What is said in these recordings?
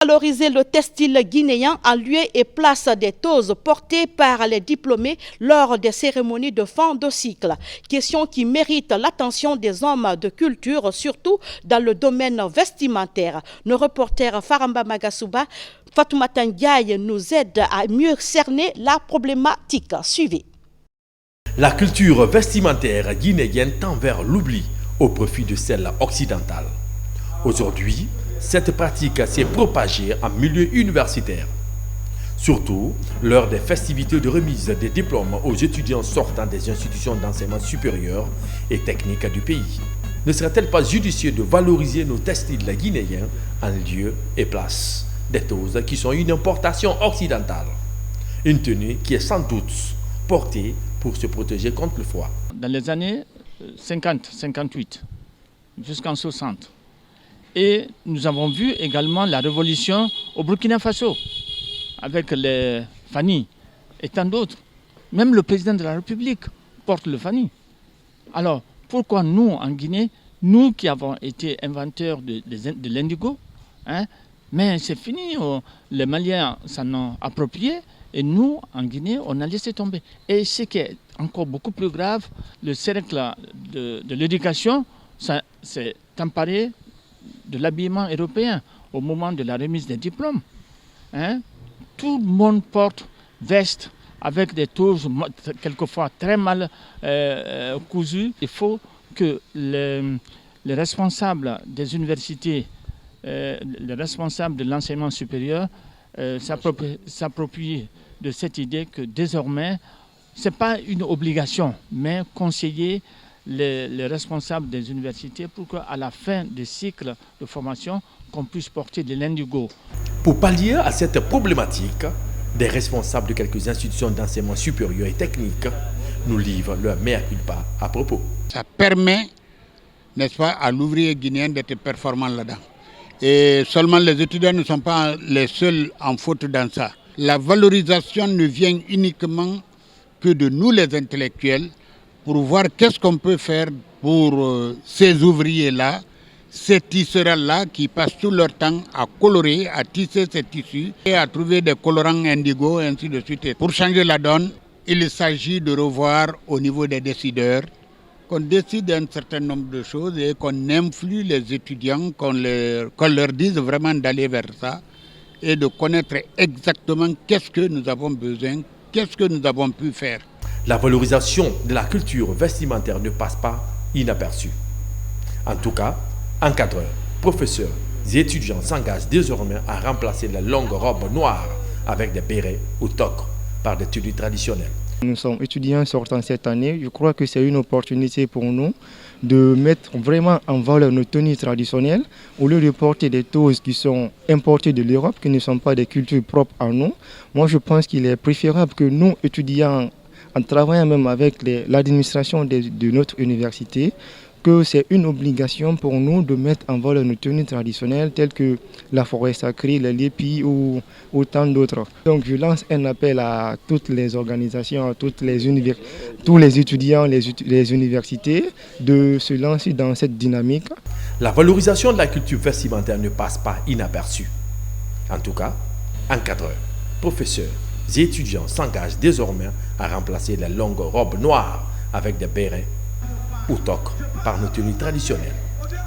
Valoriser le textile guinéen en lieu et place des toses portées par les diplômés lors des cérémonies de fin de cycle. Question qui mérite l'attention des hommes de culture, surtout dans le domaine vestimentaire. Nos reporters Faramba Magasuba, Fatoumata Ndiaye nous aident à mieux cerner la problématique. Suivez. La culture vestimentaire guinéenne tend vers l'oubli au profit de celle occidentale. Aujourd'hui, cette pratique s'est propagée en milieu universitaire, surtout lors des festivités de remise des diplômes aux étudiants sortant des institutions d'enseignement supérieur et technique du pays. Ne serait-il pas judicieux de valoriser nos textiles guinéens en lieu et place des toses qui sont une importation occidentale, une tenue qui est sans doute portée pour se protéger contre le froid. Dans les années 50-58 jusqu'en 60, et nous avons vu également la révolution au Burkina Faso, avec les Fani et tant d'autres. Même le président de la République porte le Fani. Alors, pourquoi nous, en Guinée, nous qui avons été inventeurs de l'indigo, mais c'est fini, les Maliens s'en ont approprié, et nous, en Guinée, on a laissé tomber. Et ce qui est encore beaucoup plus grave, le cercle de l'éducation s'est emparé de l'habillement européen au moment de la remise des diplômes. Tout le monde porte veste avec des toses quelquefois très mal cousues. Il faut que les responsables des universités, les responsables de l'enseignement supérieur s'approprient de cette idée que désormais, ce n'est pas une obligation, mais conseiller les responsables des universités pour qu'à la fin du cycle de formation, qu'on puisse porter de l'indigo. Pour pallier à cette problématique, des responsables de quelques institutions d'enseignement supérieur et technique nous livrent leur mea culpa à propos. Ça permet, n'est-ce pas, à l'ouvrier guinéen d'être performant là-dedans. Et seulement les étudiants ne sont pas les seuls en faute dans ça. La valorisation ne vient uniquement que de nous les intellectuels, pour voir qu'est-ce qu'on peut faire pour ces ouvriers-là, ces tisserands-là qui passent tout leur temps à colorer, à tisser ces tissus et à trouver des colorants indigo et ainsi de suite. Et pour changer la donne, il s'agit de revoir au niveau des décideurs, qu'on décide un certain nombre de choses et qu'on influe les étudiants, qu'on leur dise vraiment d'aller vers ça et de connaître exactement qu'est-ce que nous avons besoin, qu'est-ce que nous avons pu faire. La valorisation de la culture vestimentaire ne passe pas inaperçue. En tout cas, encadreurs, professeurs et étudiants s'engagent désormais à remplacer les longues robes noires avec des bérets ou toques par des tenues traditionnelles. Nous sommes étudiants sortant cette année. Je crois que c'est une opportunité pour nous de mettre vraiment en valeur nos tenues traditionnelles au lieu de porter des toses qui sont importées de l'Europe, qui ne sont pas des cultures propres à nous. Moi, je pense qu'il est préférable que nous, étudiants, en travaillant même avec l'administration de notre université, que c'est une obligation pour nous de mettre en valeur nos tenues traditionnelles telles que la forêt sacrée, les lépis ou tant d'autres. Donc je lance un appel à toutes les organisations, à tous les étudiants, les universités, de se lancer dans cette dynamique. La valorisation de la culture vestimentaire ne passe pas inaperçue. En tout cas, encadreurs, professeurs et étudiants s'engagent désormais à remplacer les longues robes noires avec des bérets ou toques par nos tenues traditionnelles.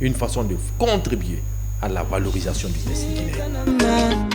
Une façon de contribuer à la valorisation du textile guinéen.